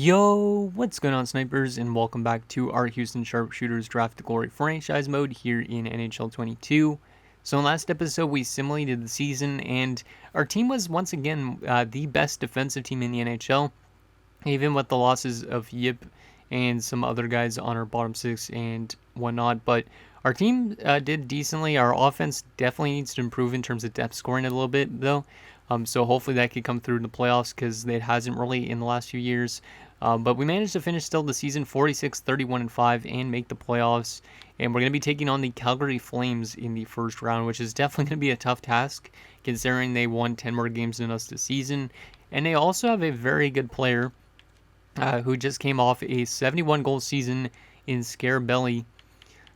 Yo, what's going on, snipers, and welcome back to our Houston Sharpshooters Draft the Glory franchise mode here in NHL 22. So in last episode, we simulated the season, and our team was once again the best defensive team in the NHL, even with the losses of Yip and some other guys on our bottom six and whatnot. But our team did decently. Our offense definitely needs to improve in terms of depth scoring a little bit, though. So hopefully that could come through in the playoffs because it hasn't really in the last few years. But we managed to finish still the season 46, 31, and 5 and make the playoffs. And we're going to be taking on the Calgary Flames in the first round, which is definitely going to be a tough task considering they won 10 more games than us this season. And they also have a very good player who just came off a 71 goal season in Scarabelli.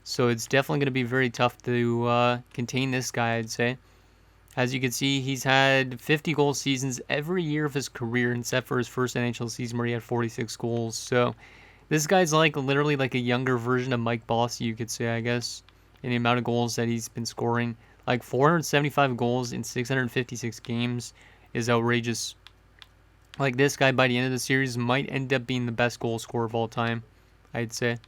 So it's definitely going to be very tough to contain this guy, I'd say. As you can see, he's had 50 goal seasons every year of his career, except for his first NHL season where he had 46 goals. So this guy's literally like a younger version of Mike Bossy, you could say, I guess, in the amount of goals that he's been scoring. Like 475 goals in 656 games is outrageous. Like this guy by the end of the series might end up being the best goal scorer of all time, I'd say.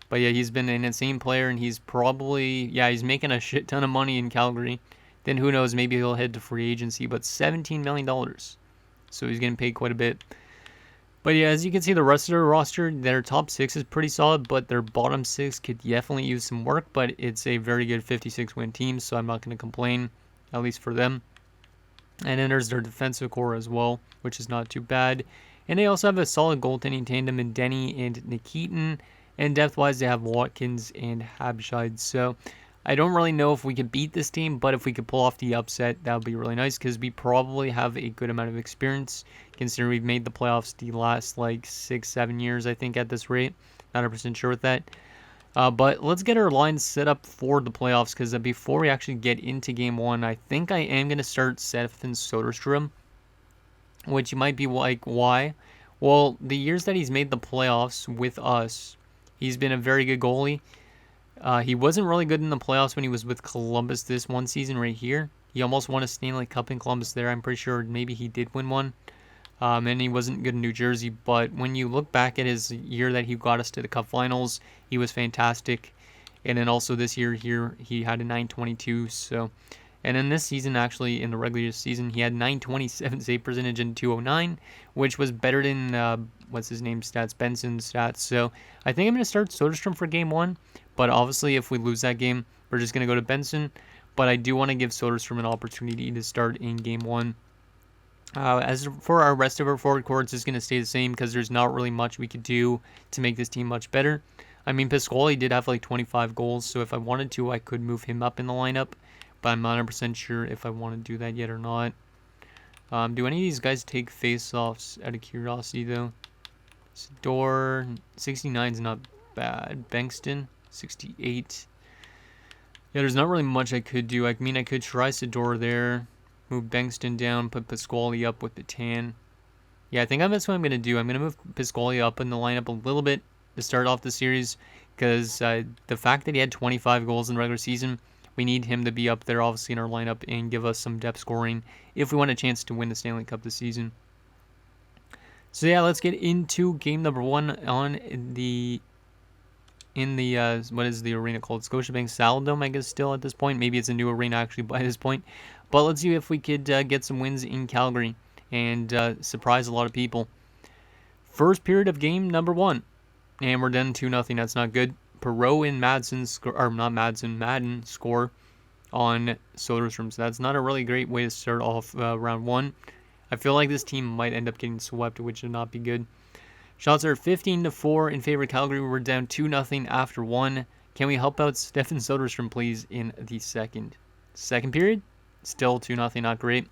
But yeah, he's been an insane player, and he's probably, he's making a shit ton of money in Calgary. Then who knows, maybe he'll head to free agency, but $17 million. So he's getting paid quite a bit. But yeah, as you can see, the rest of their roster, their top six is pretty solid, but their bottom six could definitely use some work, but it's a very good 56-win team, so I'm not going to complain, at least for them. And then there's their defensive core as well, which is not too bad. And they also have a solid goaltending tandem in Denny and Nikitin. And depth-wise, they have Watkins and Habshide. So I don't really know if we could beat this team, but if we could pull off the upset, that would be really nice because we probably have a good amount of experience considering we've made the playoffs the last 6-7 years, I think, at this rate. Not 100% sure with that. But let's get our lines set up for the playoffs because before we actually get into game one, I think I am going to start Stefan Soderstrom, which you might be like, why? Well, the years that he's made the playoffs with us, he's been a very good goalie. He wasn't really good in the playoffs when he was with Columbus this one season right here. He almost won a Stanley Cup in Columbus there. I'm pretty sure maybe he did win one. And he wasn't good in New Jersey. But when you look back at his year that he got us to the Cup Finals, he was fantastic. And then also this year here, he had a 922. So, and in this season, actually, in the regular season, he had 927 save percentage and 209, which was better than, what's his name stats, Benson's stats. So I think I'm going to start Soderstrom for game one. But obviously, if we lose that game, we're just going to go to Benson. But I do want to give Soderstrom an opportunity to start in game one. As for our rest of our forward core, it's just going to stay the same because there's not really much we could do to make this team much better. I mean, Piscotty did have 25 goals, so if I wanted to, I could move him up in the lineup. But I'm not 100% sure if I want to do that yet or not. Do any of these guys take face-offs out of curiosity, though? Sador, 69 is not bad. Bankston, 68. Yeah, there's not really much I could do. I mean, I could try Sador there, move Bankston down, put Pasquale up with the tan. Yeah, I think that's what I'm going to do. I'm going to move Pasquale up in the lineup a little bit to start off the series because the fact that he had 25 goals in the regular season, we need him to be up there, obviously, in our lineup and give us some depth scoring if we want a chance to win the Stanley Cup this season. So yeah, let's get into game number one on the what is the arena called? Scotiabank Saddledome, I guess, still at this point. Maybe it's a new arena actually by this point. But let's see if we could get some wins in Calgary and surprise a lot of people. First period of game number one. And we're done 2-0. That's not good. Perreault and Madden score on Soderstrom. So that's not a really great way to start off round one. I feel like this team might end up getting swept, which would not be good. Shots are 15-4 in favor of Calgary. We're down 2-0 after one. Can we help out Stefan Soderstrom, please, in the second? Second period, still 2-0, not great.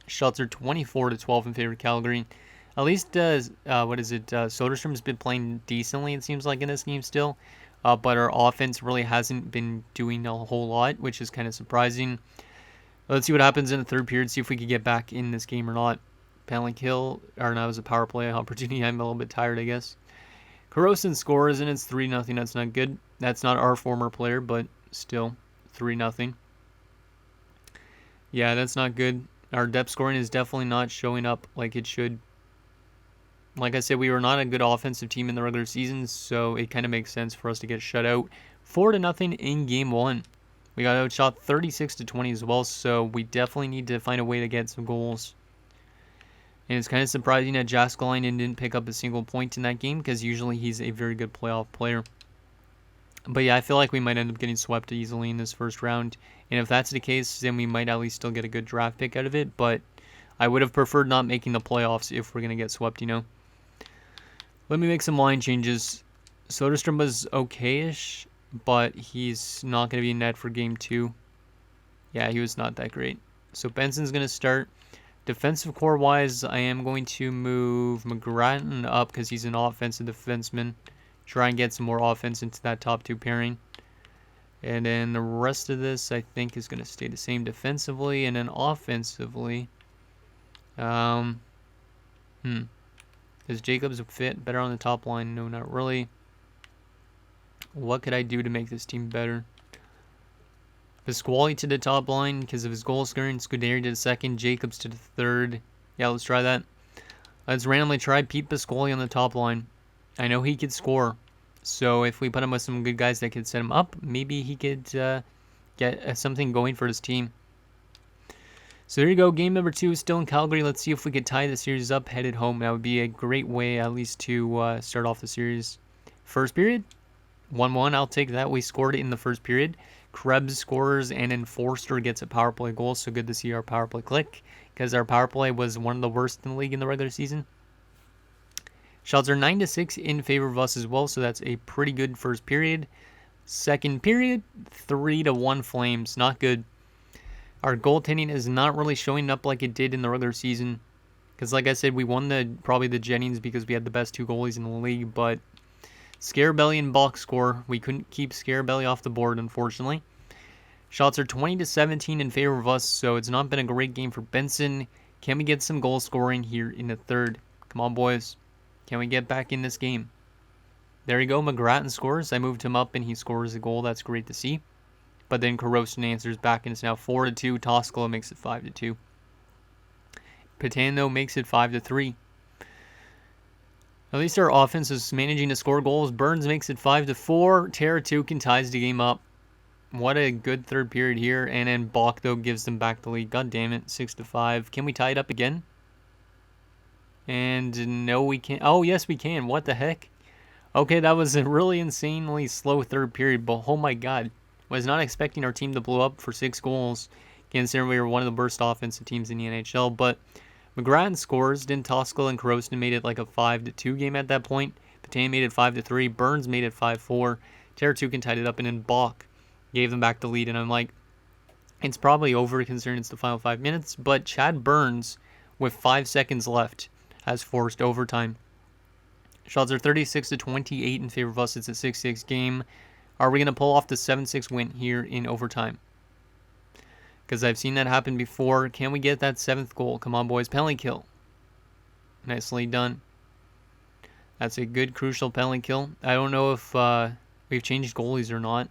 Shots are 24-12 in favor of Calgary. At least, Soderstrom's been playing decently, it seems like, in this game still. But our offense really hasn't been doing a whole lot, which is kind of surprising. Let's see what happens in the third period, see if we can get back in this game or not. Penalty kill, or no, it was a power play opportunity. I'm a little bit tired, I guess. Carosin scores, and it's 3-0. That's not good. That's not our former player, but still 3-0. Yeah, that's not good. Our depth scoring is definitely not showing up like it should. Like I said, we were not a good offensive team in the regular season, so it kind of makes sense for us to get shut out 4-0 in game 1. We got outshot 36-20 as well, so we definitely need to find a way to get some goals. And it's kind of surprising that Jääskeläinen didn't pick up a single point in that game, because usually he's a very good playoff player. But yeah, I feel like we might end up getting swept easily in this first round. And if that's the case, then we might at least still get a good draft pick out of it. But I would have preferred not making the playoffs if we're going to get swept, you know. Let me make some line changes. Soderstrom was okay-ish, but he's not going to be in net for game 2. Yeah, he was not that great. So Benson's going to start. Defensive core-wise, I am going to move McGrattan up because he's an offensive defenseman. Try and get some more offense into that top 2 pairing. And then the rest of this, I think, is going to stay the same defensively. And then offensively, Does Jacobs fit better on the top line? No, not really. What could I do to make this team better? Pasquale to the top line because of his goal scoring. Scuderi to the second. Jacobs to the third. Yeah, let's try that. Let's randomly try Pete Pasquale on the top line. I know he could score. So if we put him with some good guys that could set him up, maybe he could get something going for his team. So there you go. Game number 2 is still in Calgary. Let's see if we could tie the series up headed home. That would be a great way at least to start off the series. First period, 1-1. I'll take that. We scored it in the first period. Krebs scores and then Forster gets a power play goal. So good to see our power play click because our power play was one of the worst in the league in the regular season. Shots are 9-6 in favor of us as well. So that's a pretty good first period. Second period, 3-1 Flames. Not good. Our goaltending is not really showing up like it did in the regular season. Because like I said, we won probably the Jennings because we had the best 2 goalies in the league. But Scarabelli and box score. We couldn't keep Scarabelli off the board, unfortunately. Shots are 20-17 in favor of us, so it's not been a great game for Benson. Can we get some goal scoring here in the third? Come on, boys. Can we get back in this game? There you go. McGrattan scores. I moved him up, and he scores a goal. That's great to see. But then Korostin answers back, and it's now 4-2. Toskala makes it 5-2. Patano makes it 5-3. At least our offense is managing to score goals. Burns makes it 5-4. Teratukin ties the game up. What a good third period here. And then Bach, though, gives them back the lead. God damn it. 6-5. Can we tie it up again? And no, we can't. Oh, yes, we can. What the heck? Okay, that was a really insanely slow third period. But oh my god. Was not expecting our team to blow up for 6 goals, considering we were one of the worst offensive teams in the NHL. But McGrattan scores. Then Toskala and Korostin made it like a 5-2 game at that point. Patane made it 5-3. Burns made it 5-4. Teratukin tied it up, and then Bach gave them back the lead. And I'm like, it's probably over considering it's the final 5 minutes. But Chad Burns, with 5 seconds left, has forced overtime. Shots are 36-28 in favor of us. It's a 6-6 game. Are we going to pull off the 7-6 win here in overtime? Because I've seen that happen before. Can we get that 7th goal? Come on, boys. Penalty kill. Nicely done. That's a good, crucial penalty kill. I don't know if we've changed goalies or not.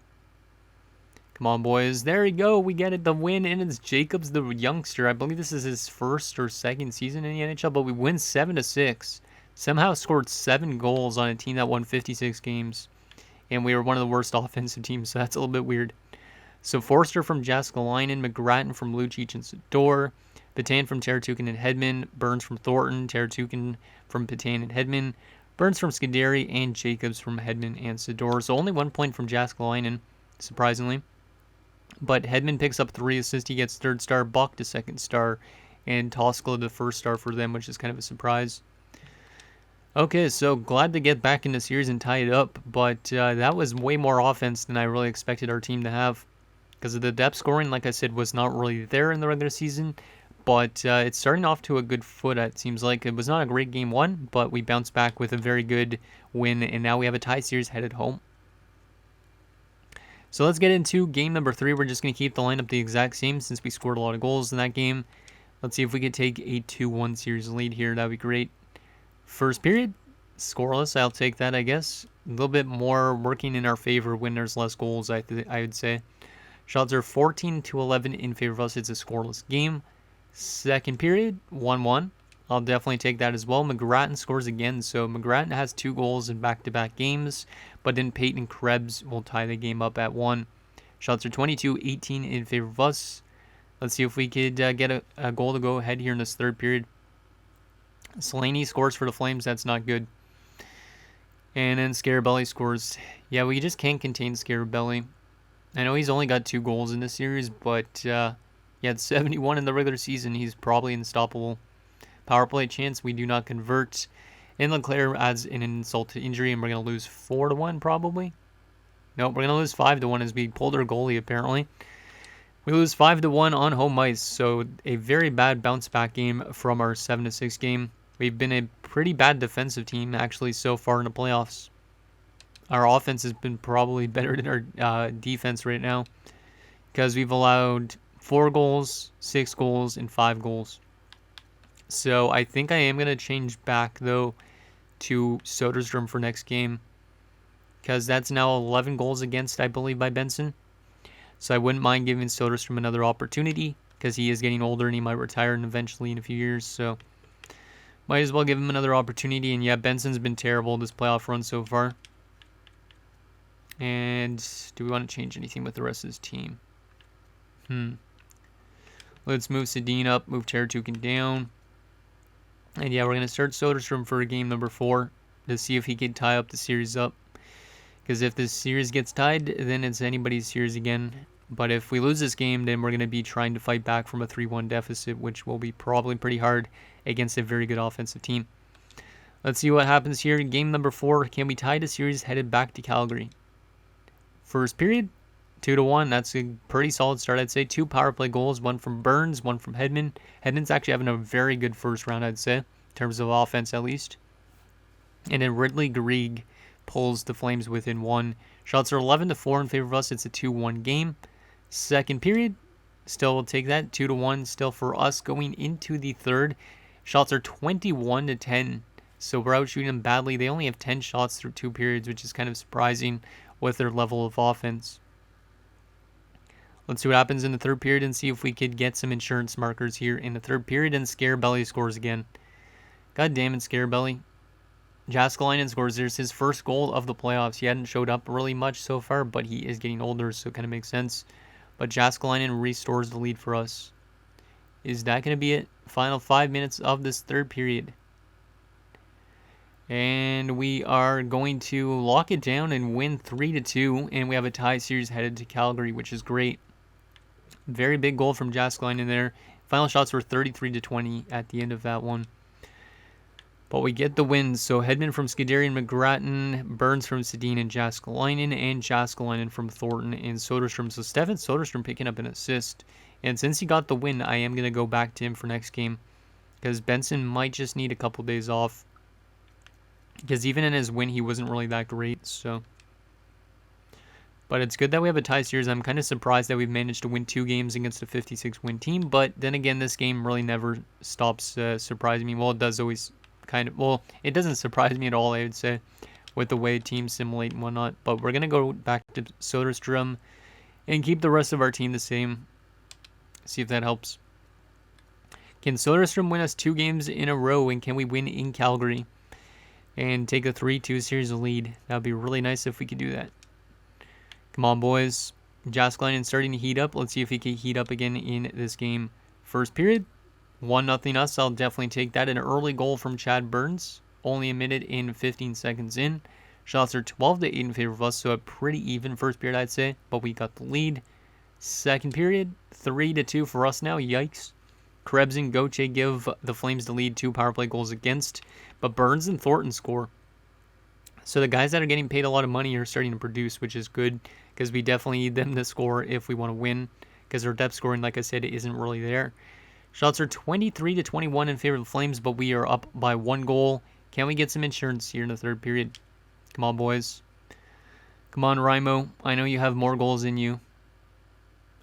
Come on, boys. There we go. We get it. The win, and it's Jacobs, the youngster. I believe this is his first or second season in the NHL, but we win 7-6. Somehow scored 7 goals on a team that won 56 games. And we were one of the worst offensive teams, so that's a little bit weird. So Forster from Jääskeläinen, McGrattan from Lucic and Sador, Patane from Teratukin and Hedman, Burns from Thornton, Teratukin from Patane and Hedman, Burns from Scuderi, and Jacobs from Hedman and Sador. So only 1 point from Jääskeläinen, surprisingly. But Hedman picks up 3 assists. He gets 3rd star, Buck to 2nd star, and Toskala the 1st star for them, which is kind of a surprise. Okay, so glad to get back in the series and tie it up, but that was way more offense than I really expected our team to have. Because of the depth scoring, like I said, was not really there in the regular season, but it's starting off to a good foot, it seems like. It was not a great game 1, but we bounced back with a very good win, and now we have a tie series headed home. So let's get into game number 3. We're just going to keep the lineup the exact same since we scored a lot of goals in that game. Let's see if we could take a 2-1 series lead here. That would be great. First period, scoreless. I'll take that, I guess. A little bit more working in our favor when there's less goals, I would say. Shots are 14-11 in favor of us. It's a scoreless game. Second period, 1-1. I'll definitely take that as well. McGrattan scores again, so McGrattan has 2 goals in back-to-back games, but then Peyton Krebs will tie the game up at 1. Shots are 22-18 in favor of us. Let's see if we could get a goal to go ahead here in this third period. Slaney scores for the Flames. That's not good. And then Scarabelli scores. Yeah, we just can't contain Scarabelli. I know he's only got 2 goals in this series, but he had 71 in the regular season. He's probably unstoppable. Power play chance, we do not convert. And Leclerc adds an insult to injury, and we're going to lose 4-1 probably. No, we're going to lose 5-1 as we pulled our goalie apparently. We lose 5-1 on home ice, so a very bad bounce back game from our 7-6 game. We've been a pretty bad defensive team actually so far in the playoffs. Our offense has been probably better than our defense right now because we've allowed 4 goals, 6 goals, and 5 goals. So I think I am going to change back, though, to Soderstrom for next game. Because that's now 11 goals against, I believe, by Benson. So I wouldn't mind giving Soderstrom another opportunity. Because he is getting older and he might retire eventually in a few years. So might as well give him another opportunity. And yeah, Benson's been terrible this playoff run so far. And do we want to change anything with the rest of his team? Let's move Sedin up. Move Teratukin down. And yeah, we're going to start Soderstrom for game number 4 to see if he can tie up the series up. Because if this series gets tied, then it's anybody's series again. But if we lose this game, then we're going to be trying to fight back from a 3-1 deficit, which will be probably pretty hard against a very good offensive team. Let's see what happens here. Game number 4, can we tie the series headed back to Calgary? First period, 2-1. That's a pretty solid start, I'd say. 2 power play goals, 1 from Burns, 1 from Hedman. Hedman's actually having a very good first round, I'd say, in terms of offense at least. And then Ridley Grieg pulls the Flames within 1. Shots are 11-4 in favor of us. It's a 2-1 game. Second period, still will take that, 2-1 still for us going into the third. Shots are 21-10, so we're out shooting them badly. They only have 10 shots through 2 periods, which is kind of surprising with their level of offense. Let's see what happens in the third period and see if we could get some insurance markers here in the third period. And Scarabelli scores again. God damn it, Scarabelli. Jääskeläinen scores. There's his first goal of the playoffs. He hadn't showed up really much so far, but he is getting older, so it kind of makes sense. But Jääskeläinen restores the lead for us. Is that going to be it? Final 5 minutes of this third period. And we are going to lock it down and win 3-2. And we have a tie series headed to Calgary, which is great. Very big goal from Jääskeläinen there. Final shots were 33-20 at the end of that one. But we get the wins. So Hedman from Scuderi and McGrattan, Burns from Sedin and Jääskeläinen, and Jääskeläinen from Thornton and Soderstrom. So Stefan Soderstrom picking up an assist. And since he got the win, I am going to go back to him for next game. Because Benson might just need a couple days off. Because even in his win, he wasn't really that great. So, but it's good that we have a tie series. I'm kind of surprised that we've managed to win 2 games against a 56-win team. But then again, this game really never stops surprising me. Well, it does always kind of... Well, it doesn't surprise me at all, I would say, with the way teams simulate and whatnot. But we're going to go back to Soderstrom and keep the rest of our team the same. See if that helps. Can Soderstrom win us 2 games in a row? And can we win in Calgary? And take a 3-2 series lead. That would be really nice if we could do that. Come on, boys. Jääskeläinen starting to heat up. Let's see if he can heat up again in this game. First period, 1-0 us. I'll definitely take that. An early goal from Chad Burns. Only a minute and 15 seconds in. Shots are 12-8 in favor of us, so a pretty even first period, I'd say. But we got the lead. Second period, 3-2 for us now. Yikes. Krebs and Gauthier give the Flames the lead. 2 power play goals against. But Burns and Thornton score. So the guys that are getting paid a lot of money are starting to produce, which is good. Because we definitely need them to score if we want to win. Because our depth scoring, like I said, isn't really there. Shots are 23-21 in favor of the Flames, but we are up by 1 goal. Can we get some insurance here in the third period? Come on, boys. Come on, Raimo. I know you have more goals in you.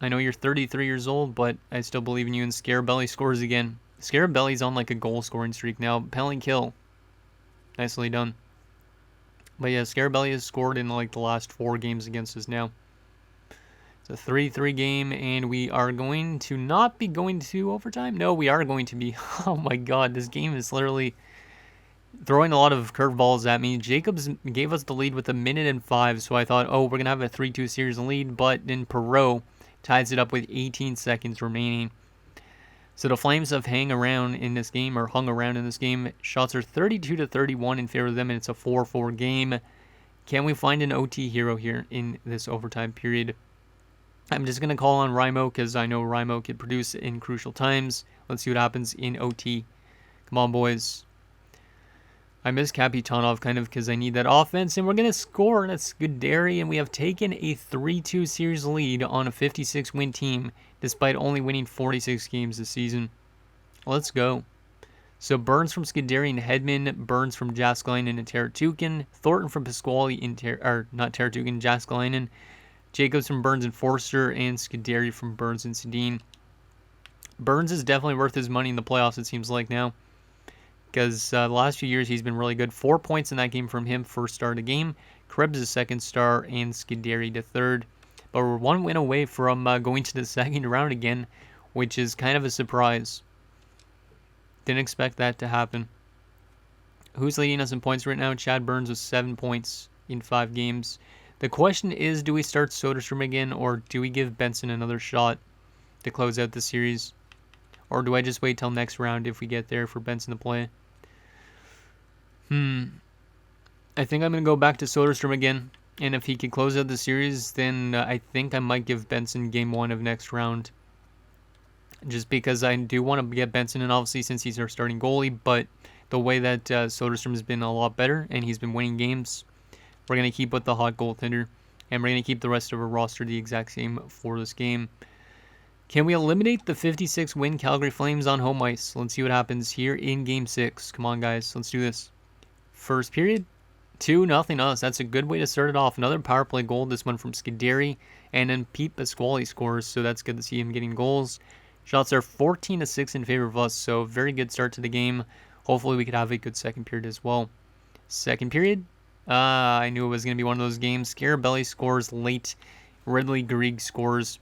I know you're 33 years old, but I still believe in you. And Scarabelli scores again. Scarabelli's on like a goal-scoring streak now. Penalty kill. Nicely done. But yeah, Scarabelli has scored in like the last 4 games against us now. It's a 3-3 game, and we are going to not be going to overtime. No, we are going to be. Oh my god, this game is literally throwing a lot of curveballs at me. Jacobs gave us the lead with 1:05, so I thought, oh, we're going to have a 3-2 series lead, but then Perot ties it up with 18 seconds remaining. So the Flames have hung around in this game. Shots are 32-31 in favor of them, and it's a 4-4 game. Can we find an OT hero here in this overtime period? I'm just going to call on Raimo because I know Raimo could produce in crucial times. Let's see what happens in OT. Come on, boys. I miss Kapitanov kind of because I need that offense, and we're going to score. That's Scuderi, and we have taken a 3-2 series lead on a 56-win team despite only winning 46 games this season. Let's go. So Burns from Scuderi and Hedman, Burns from Jääskeläinen and Teratukin, Thornton from Pasquale not Teratukin, Jääskeläinen, Jacobs from Burns and Forster, and Scuderi from Burns and Sedin. Burns is definitely worth his money in the playoffs, it seems like now, because the last few years he's been really good. 4 points in that game from him, first star of the game. Krebs is second star, and Scuderi to third. But we're 1 win away from going to the second round again, which is kind of a surprise. Didn't expect that to happen. Who's leading us in points right now? Chad Burns with 7 points in 5 games. The question is, do we start Soderstrom again, or do we give Benson another shot to close out the series? Or do I just wait till next round if we get there for Benson to play? I think I'm going to go back to Soderstrom again. And if he can close out the series, then I think I might give Benson game 1 of next round. Just because I do want to get Benson in, obviously, since he's our starting goalie. But the way that Soderstrom has been a lot better, and he's been winning games, we're going to keep with the hot goaltender. And we're going to keep the rest of our roster the exact same for this game. Can we eliminate the 56-win Calgary Flames on home ice? Let's see what happens here in Game 6. Come on, guys. Let's do this. First period, 2-0 us. That's a good way to start it off. Another power play goal. This one from Scuderi. And then Pete Pasquale scores, so that's good to see him getting goals. Shots are 14-6 in favor of us, so very good start to the game. Hopefully we could have a good second period as well. Second period, I knew it was going to be one of those games. Scarabelli scores late. Ridley Grieg scores.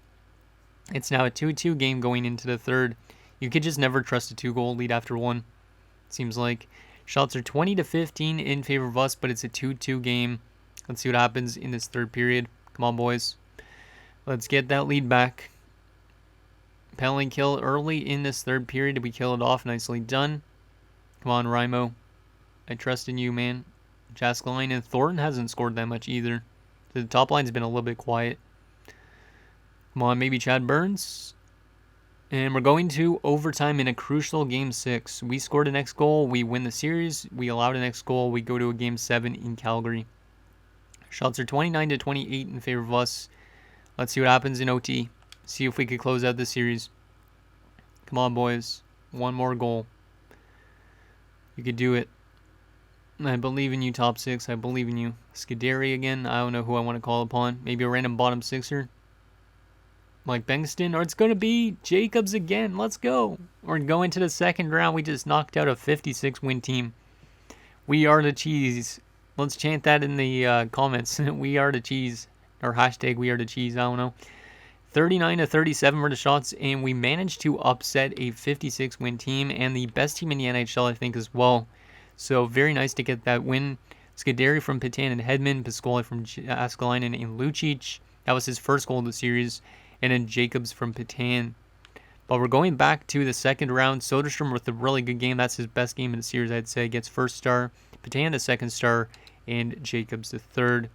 It's now a 2-2 game going into the third. You could just never trust a 2-goal lead after one, it seems like. Shots are 20-15 in favor of us, but it's a 2-2 game. Let's see what happens in this third period. Come on, boys. Let's get that lead back. Penalty kill early in this third period. We kill it off. Nicely done. Come on, Raimo. I trust in you, man. Jääskeläinen and Thornton hasn't scored that much either. The top line's been a little bit quiet. Come on, maybe Chad Burns. And we're going to overtime in a crucial Game 6. We scored the next goal. We win the series. We allow the next goal. We go to a Game 7 in Calgary. Shots are 29-28 in favor of us. Let's see what happens in OT. See if we could close out this series. Come on, boys. One more goal. You could do it. I believe in you, top 6. I believe in you. Scuderi again. I don't know who I want to call upon. Maybe a random bottom 6er. Mike Bengston. Or it's going to be Jacobs again. Let's go. We're going to the second round. We just knocked out a 56-win team. We are the cheese. Let's chant that in the comments. We are the cheese. Or hashtag we are the cheese. I don't know. 39-37 were the shots, and we managed to upset a 56-win team and the best team in the NHL, I think, as well. So very nice to get that win. Scuderi from Petan and Hedman, Pasquale from Jääskeläinen and Lucic. That was his first goal of the series. And then Jacobs from Petan. But we're going back to the second round. Soderstrom with a really good game. That's his best game in the series, I'd say. Gets first star. Petan the second star. And Jacobs the third.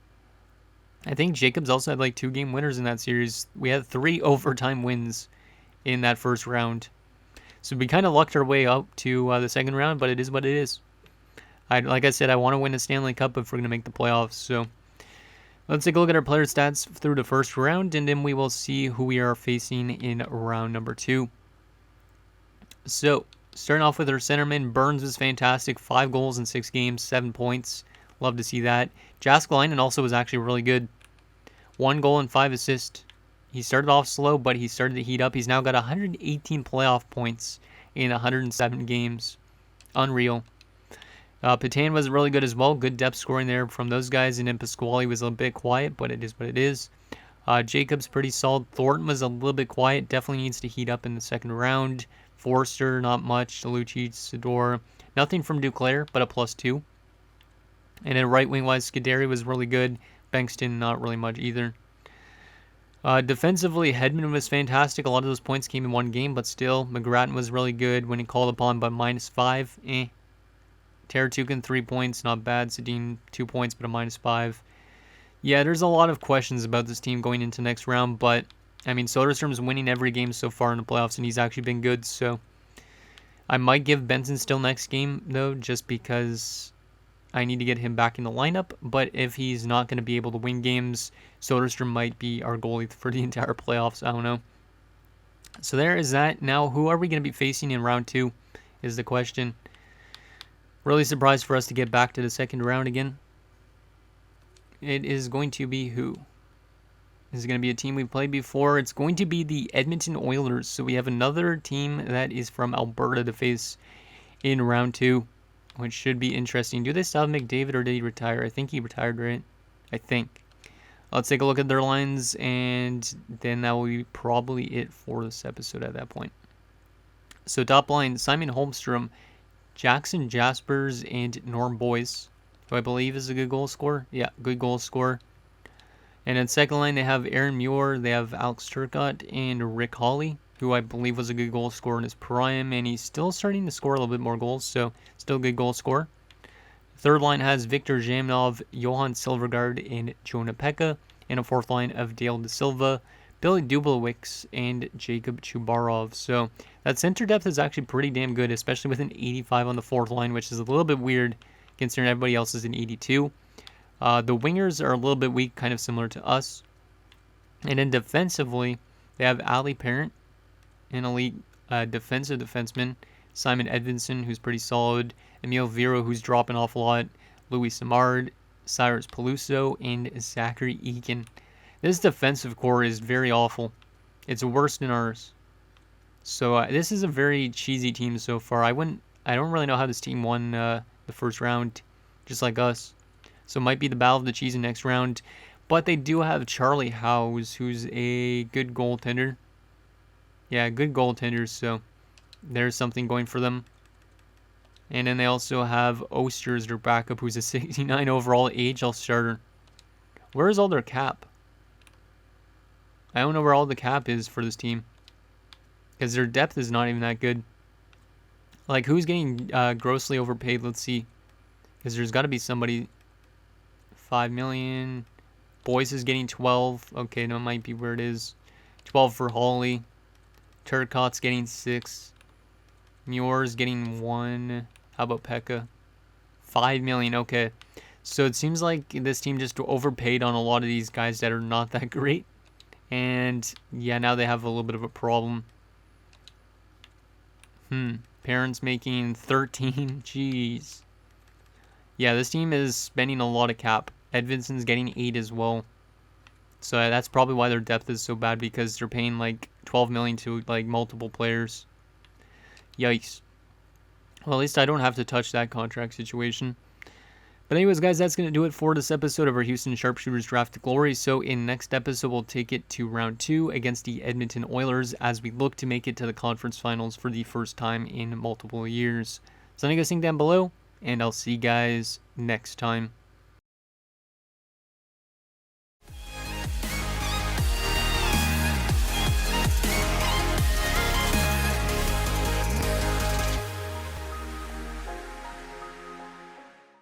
I think Jacobs also had like 2 game winners in that series. We had 3 overtime wins in that first round. So we kind of lucked our way up to the second round, but it is what it is. Like I said, I want to win a Stanley Cup if we're going to make the playoffs. So let's take a look at our player stats through the first round, and then we will see who we are facing in round number 2. So starting off with our centerman, Burns was fantastic. 5 goals in 6 games, 7 points. Love to see that. Jääskeläinen also was actually really good. 1 goal and 5 assists. He started off slow, but he started to heat up. He's now got 118 playoff points in 107 games. Unreal. Petan was really good as well. Good depth scoring there from those guys. And then Pasquale was a bit quiet, but it is what it is. Jacob's pretty solid. Thornton was a little bit quiet. Definitely needs to heat up in the second round. Forster, not much. Lucic, Sador. Nothing from Duclair, but a +2. And then right wing wise, Scuderi was really good. Bankston, not really much either. Defensively, Hedman was fantastic. A lot of those points came in one game, but still, McGrattan was really good when he called upon by -5. Teratukin, 3 points, not bad. Sedin, 2 points, but a -5. Yeah, there's a lot of questions about this team going into next round, but, I mean, Soderstrom's winning every game so far in the playoffs, and he's actually been good, so I might give Benson still next game, though, just because I need to get him back in the lineup, but if he's not going to be able to win games, Soderstrom might be our goalie for the entire playoffs. I don't know. So there is that. Now, who are we going to be facing in round 2 is the question. Really surprised for us to get back to the second round again. It is going to be who? This is going to be a team we've played before. It's going to be the Edmonton Oilers. So we have another team that is from Alberta to face in round 2. Which should be interesting. Do they still have McDavid or did he retire? I think he retired, right? I think. Let's take a look at their lines, and then that will be probably it for this episode at that point. So top line, Simon Holmstrom, Jackson Jaspers, and Norm Boyce, who I believe is a good goal scorer. Yeah, good goal scorer. And then second line, they have Aaron Muir, they have Alex Turcotte, and Rick Hawley, who I believe was a good goal scorer in his prime, and he's still starting to score a little bit more goals, so still a good goal scorer. Third line has Victor Zhamnov, Johan Silvergard, and Jonah Pekka, and a fourth line of Dale Da Silva, Billy Dublowicz, and Jacob Chubarov. So that center depth is actually pretty damn good, especially with an 85 on the fourth line, which is a little bit weird considering everybody else is an 82. The wingers are a little bit weak, kind of similar to us. And then defensively, they have Ali Parent, an elite defensive defenseman, Simon Edvinsson, who's pretty solid, Emil Vero, who's dropping off a lot, Louis Samard, Cyrus Peluso, and Zachary Eakin. This defensive core is very awful. It's worse than ours. So this is a very cheesy team so far. I don't really know how this team won the first round, just like us. So it might be the battle of the cheese in next round. But they do have Charlie Howes, who's a good goaltender. Yeah, good goaltenders, so there's something going for them. And then they also have Oster as their backup, who's a 69 overall AHL starter. Where is all their cap? I don't know where all the cap is for this team, because their depth is not even that good. Like, who's getting grossly overpaid? Let's see. Because there's got to be somebody. 5 million. Boyce is getting 12. Okay, that might be where it is. 12 for Hawley. Turcotte's getting 6. Muir's getting 1. How about Pekka? 5 million. Okay. So it seems like this team just overpaid on a lot of these guys that are not that great. And yeah, now they have a little bit of a problem. Parents making 13. Jeez. Yeah, this team is spending a lot of cap. Edvinson's getting 8 as well. So that's probably why their depth is so bad, because they're paying like 12 million to like multiple players. Yikes. Well, at least I don't have to touch that contract situation. But anyways, guys, that's going to do it for this episode of our Houston Sharpshooters Draft to Glory. So in next episode, we'll take it to round 2 against the Edmonton Oilers as we look to make it to the conference finals for the first time in multiple years. So let me guys think down below, and I'll see you guys next time.